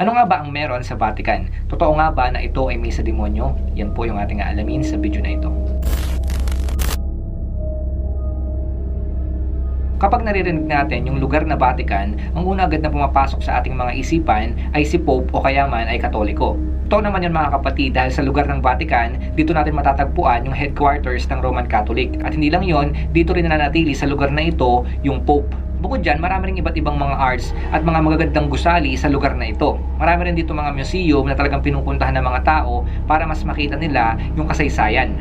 Ano nga ba ang meron sa Vatican? Totoo nga ba na ito ay may sa demonyo? Yan po yung ating aalamin sa video na ito. Kapag naririnig natin yung lugar na Vatican, ang una agad na pumapasok sa ating mga isipan ay si Pope o kaya man ay Katoliko. Ito naman yun mga kapatid dahil sa lugar ng Vatican, dito natin matatagpuan yung headquarters ng Roman Catholic. At hindi lang yon, dito rin nananatili sa lugar na ito yung Pope. Bukod dyan, marami ring iba't ibang mga arts at mga magagandang gusali sa lugar na ito. Marami rin dito mga museum na talagang pinupuntahan ng mga tao para mas makita nila yung kasaysayan.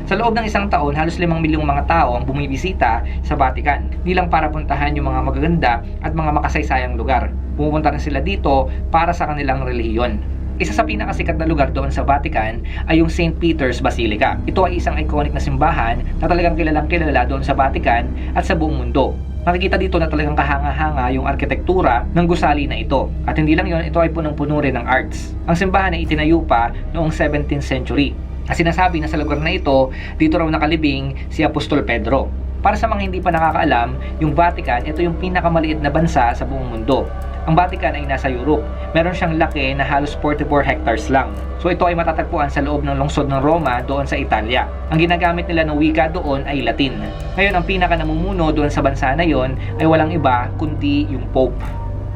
Sa loob ng isang taon, halos 5 milyong mga tao ang bumibisita sa Vatican. Hindi lang para puntahan yung mga magaganda at mga makasaysayang lugar. Pumupunta rin sila dito para sa kanilang relihiyon. Isa sa pinakasikat na lugar doon sa Vatican ay yung St. Peter's Basilica. Ito ay isang iconic na simbahan na talagang kilalang kilala doon sa Vatican at sa buong mundo. Makikita dito na talagang kahanga-hanga yung arkitektura ng gusali na ito. At hindi lang yon, ito ay punong-puno rin ng arts. Ang simbahan ay itinayo pa noong 17th century. At sinasabi na sa lugar na ito, dito raw nakalibing si Apostol Pedro. Para sa mga hindi pa nakakaalam, yung Vatican, ito yung pinakamaliit na bansa sa buong mundo. Ang Vatican ay nasa Europe. Meron siyang laki na halos 44 hectares lang. So ito ay matatagpuan sa loob ng lungsod ng Roma doon sa Italia. Ang ginagamit nila ng wika doon ay Latin. Ngayon, ang pinaka namumuno doon sa bansa na yon ay walang iba kundi yung Pope.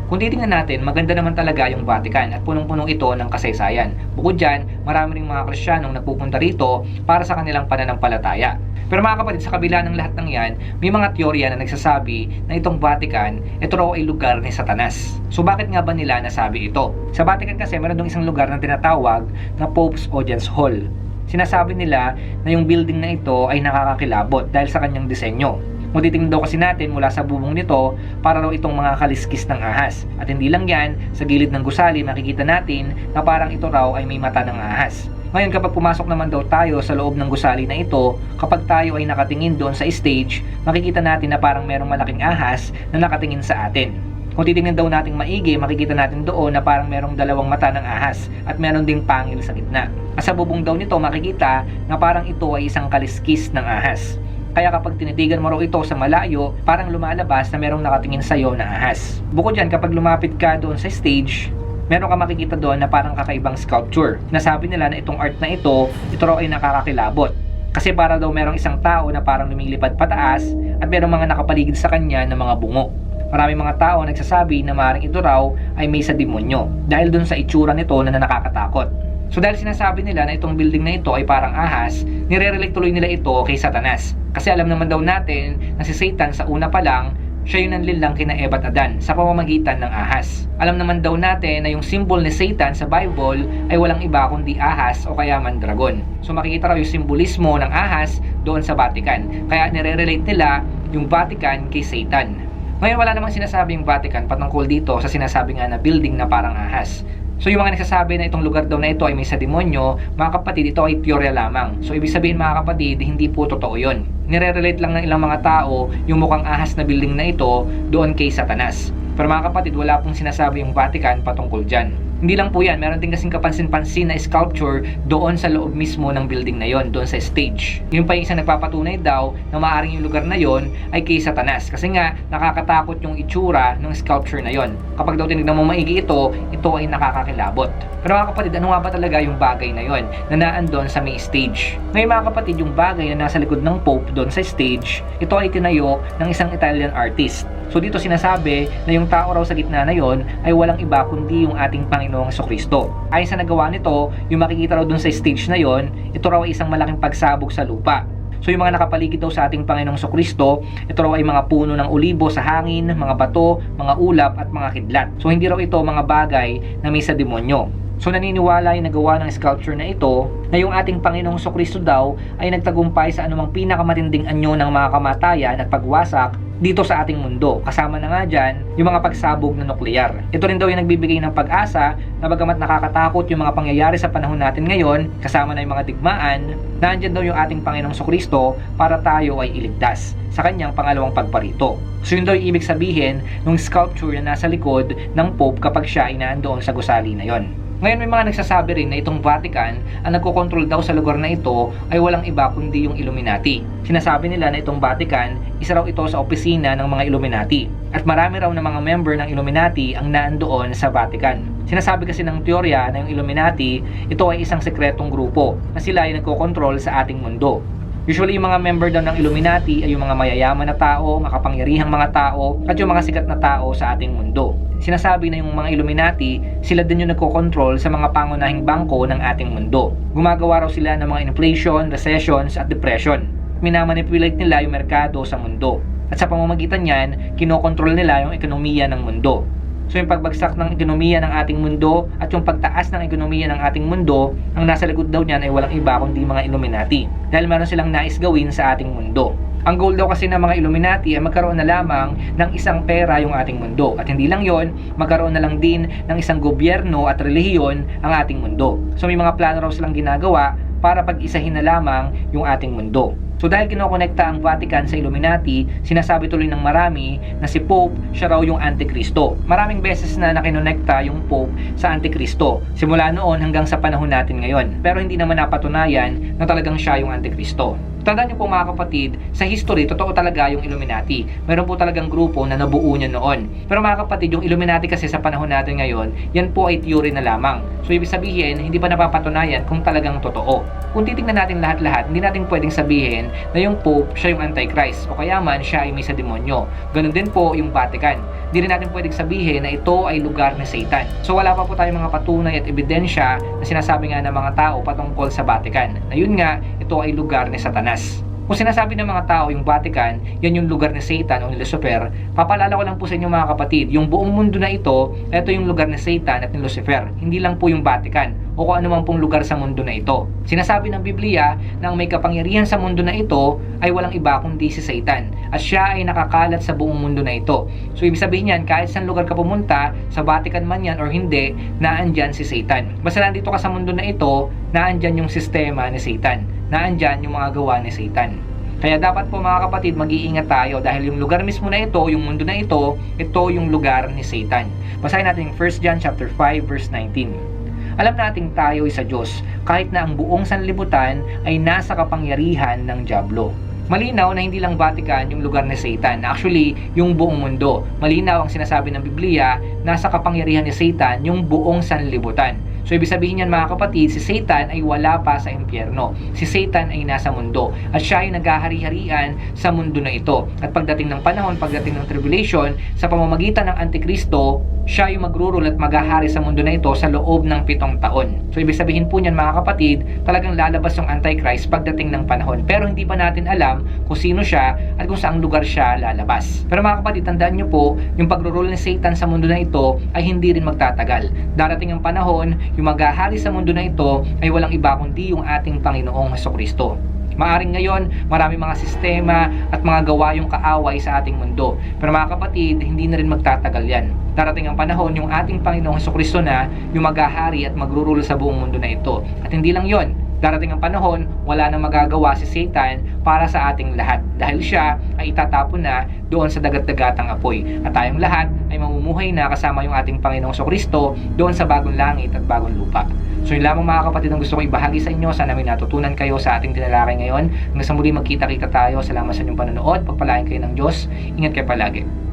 Kung titingnan natin, maganda naman talaga yung Vatican at punong-punong ito ng kasaysayan. Bukod dyan, marami ring mga Kristiyanong nagpupunta rito para sa kanilang pananampalataya. Pero mga kapatid, sa kabila ng lahat ng yan, may mga teorya na nagsasabi na itong Vatican, ito raw ay lugar ni Satanas. So bakit nga ba nila nasabi ito? Sa Vatican kasi meron dong isang lugar na tinatawag na Pope's Audience Hall. Sinasabi nila na yung building na ito ay nakakakilabot dahil sa kanyang disenyo. Kung titingnan daw kasi natin mula sa bubong nito, para raw itong mga kaliskis ng ahas. At hindi lang yan, sa gilid ng gusali makikita natin na parang ito raw ay may mata ng ahas. Ngayon kapag pumasok naman daw tayo sa loob ng gusali na ito, kapag tayo ay nakatingin doon sa stage, makikita natin na parang merong malaking ahas na nakatingin sa atin. Kung titingnan daw nating maigi, makikita natin doon na parang merong dalawang mata ng ahas at meron ding pangil sa gitna. At sa bubong daw nito makikita na parang ito ay isang kaliskis ng ahas. Kaya kapag tinitigan mo raw ito sa malayo, parang lumalabas na merong nakatingin sa'yo na ahas. Bukod dyan, kapag lumapit ka doon sa stage, meron ka makikita doon na parang kakaibang sculpture. Nasabi nila na itong art na ito raw ay nakakakilabot. Kasi para daw merong isang tao na parang lumilipad pataas at merong mga nakapaligid sa kanya na mga bungo. Maraming mga tao nagsasabi na maaaring ito raw ay may sa demonyo dahil doon sa itsura nito na nakakatakot. So dahil sinasabi nila na itong building na ito ay parang ahas, nire-relate tuloy nila ito kay Satanas. Kasi alam naman daw natin na si Satan sa una pa lang, siya yung nanlilang kina Eva at Adan sa pamamagitan ng ahas. Alam naman daw natin na yung symbol ni Satan sa Bible ay walang iba kundi ahas o kaya man dragon. So makikita raw yung simbolismo ng ahas doon sa Vatican. Kaya nire-relate nila yung Vatican kay Satan. Ngayon wala namang sinasabi yung Vatican patungkol dito sa sinasabi nga na building na parang ahas. So yung mga nagsasabi na itong lugar daw na ito ay may sa demonyo, mga kapatid, ito ay teorya lamang. So ibig sabihin mga kapatid, hindi po totoo yun. Nire-relate lang ng ilang mga tao yung mukhang ahas na building na ito doon kay Satanas. Pero mga kapatid, wala pong sinasabi yung Vatican patungkol dyan. Hindi lang po yan, meron din kasing kapansin-pansin na sculpture doon sa loob mismo ng building na yon, doon sa stage. Yung pa yung isang nagpapatunay daw na maaaring yung lugar na yon ay kay Satanas. Kasi nga, nakakatakot yung itsura ng sculpture na yon. Kapag daw tinignan mo maigi ito ay nakakakilabot. Pero mga kapatid, ano nga ba talaga yung bagay na yon na naan doon sa may stage? Ngayon mga kapatid, yung bagay na nasa likod ng Pope doon sa stage, ito ay tinayo ng isang Italian artist. So dito sinasabi na yung tao raw sa gitna na yon ay walang iba kundi yung ating Panginoong Jesucristo. Ayon sa nagawa nito, yung makikita raw dun sa stage na yon, ito raw ay isang malaking pagsabog sa lupa. So yung mga nakapaligid daw sa ating Panginoong Jesucristo, ito raw ay mga puno ng olibo sa hangin, mga bato, mga ulap at mga kidlat. So hindi raw ito mga bagay na may sa demonyo. So naniniwala yung nagawa ng sculpture na ito na yung ating Panginoong Jesucristo daw ay nagtagumpay sa anumang pinakamatinding anyo ng mga kamatayan at pagwasak dito sa ating mundo. Kasama na nga dyan yung mga pagsabog na nuklear. Ito rin daw yung nagbibigay ng pag-asa na bagamat nakakatakot yung mga pangyayari sa panahon natin ngayon, kasama na yung mga digmaan, nandyan daw yung ating Panginoong Jesucristo para tayo ay iligtas sa kanyang pangalawang pagparito. So yun daw yung ibig sabihin ng sculpture na nasa likod ng Pope kapag siya ay naandoon sa gusali na yon. Ngayon may mga nagsasabi rin na itong Vatican ang nagkokontrol daw sa lugar na ito ay walang iba kundi yung Illuminati. Sinasabi nila na itong Vatican, isa raw ito sa opisina ng mga Illuminati. At marami raw na mga member ng Illuminati ang naandoon sa Vatican. Sinasabi kasi ng teorya na yung Illuminati, ito ay isang sekretong grupo na sila ay nagkokontrol sa ating mundo. Usually yung mga member daw ng Illuminati ay yung mga mayayaman na tao, makapangyarihang mga tao, at yung mga sikat na tao sa ating mundo. Sinasabi na yung mga Illuminati, sila din yung nagkokontrol sa mga pangunahing bangko ng ating mundo. Gumagawa raw sila ng mga inflation, recessions, at depression. Minamanipulate nila yung merkado sa mundo. At sa pamamagitan niyan, kinokontrol nila yung ekonomiya ng mundo. So yung pagbagsak ng ekonomiya ng ating mundo at yung pagtaas ng ekonomiya ng ating mundo, ang nasa likod daw niyan ay walang iba kundi mga Illuminati. Dahil meron silang nais gawin sa ating mundo. Ang goal daw kasi ng mga Illuminati ay magkaroon na lamang ng isang pera yung ating mundo. At hindi lang yon, magkaroon na lang din ng isang gobyerno at relihiyon ang ating mundo. So may mga plano raw silang ginagawa para pag-isahin na lamang yung ating mundo. So dahil kinokonekta ang Vatican sa Illuminati, sinasabi tuloy ng marami na si Pope siya raw yung Antikristo. Maraming beses na nakinonekta yung Pope sa Antikristo, simula noon hanggang sa panahon natin ngayon. Pero hindi naman napatunayan na talagang siya yung Antikristo. Tandaan niyo po mga kapatid, sa history, totoo talaga yung Illuminati. Meron po talagang grupo na nabuo niya noon. Pero mga kapatid, yung Illuminati kasi sa panahon natin ngayon, yan po ay theory na lamang. So ibig sabihin, hindi pa napapatunayan kung talagang totoo. Kung titignan natin lahat-lahat, hindi natin pwedeng sabihin na yung Pope, siya yung Antichrist. O kaya man, siya ay may sa demonyo. Ganun din po yung Vatican. Hindi rin natin pwedeng sabihin na ito ay lugar ni Satan. So wala pa po tayong mga patunay at ebidensya na sinasabi nga ng mga tao patungkol sa Vatican. Na yun nga, ito ay lugar ni Satanas. Kung sinasabi ng mga tao yung Vatican, yan yung lugar ni Satan o ni Lucifer, papaalala ko lang po sa inyo mga kapatid, yung buong mundo na ito yung lugar ni Satan at ni Lucifer. Hindi lang po yung Vatican o kung anumang pong lugar sa mundo na ito. Sinasabi ng Biblia na ang may kapangyarihan sa mundo na ito ay walang iba kundi si Satan. At siya ay nakakalat sa buong mundo na ito. So ibig sabihin yan, kahit saan lugar ka pumunta, sa Vatican man yan or hindi, naandyan si Satan. Basta nandito ka sa mundo na ito, naandyan yung sistema ni Satan. Naandyan yung mga gawa ni Satan. Kaya dapat po mga kapatid, mag-iingat tayo dahil yung lugar mismo na ito, yung mundo na ito yung lugar ni Satan. Basahin natin yung 1 John chapter 5 verse 19. Alam nating tayo ay sa Diyos kahit na ang buong sanlibutan ay nasa kapangyarihan ng dyablo. Malinaw na hindi lang Vatican yung lugar ni Satan. Actually, yung buong mundo. Malinaw ang sinasabi ng Biblia, nasa kapangyarihan ni Satan yung buong sanlibutan. So ibig sabihin niyan mga kapatid, si Satan ay wala pa sa impyerno. Si Satan ay nasa mundo. At siya ay naghahari-harian sa mundo na ito. At pagdating ng panahon, pagdating ng tribulation, sa pamamagitan ng Antikristo, siya yung magrurule at maghahari sa mundo na ito sa loob ng 7 taon. So ibig sabihin po niyan mga kapatid, talagang lalabas yung Antichrist pagdating ng panahon. Pero hindi pa natin alam kung sino siya at kung saang lugar siya lalabas. Pero mga kapatid, tandaan nyo po, yung pagrurule ni Satan sa mundo na ito ay hindi rin magtatagal. Darating ang panahon, yung maghahari sa mundo na ito ay walang iba kundi yung ating Panginoong Hesukristo. Maaring ngayon, marami mga sistema at mga gawa yung kaaway sa ating mundo. Pero mga kapatid, hindi na rin magtatagal yan. Darating ang panahon, yung ating Panginoong Hesukristo na yung maghahari at magrurule sa buong mundo na ito. At hindi lang yon, darating ang panahon, wala nang magagawa si Satan para sa ating lahat. Dahil siya ay itatapon na doon sa dagat-dagatang apoy. At tayong lahat ay mamumuhay na kasama yung ating Panginoong Hesukristo doon sa bagong langit at bagong lupa. So yun lamang mga kapatid ang gusto ko ibahagi sa inyo. Sana may natutunan kayo sa ating tinalakay ngayon. Hanggang sa muli magkita-kita tayo. Salamat sa inyong panonood. Pagpalain kayo ng Diyos. Ingat kayo palagi.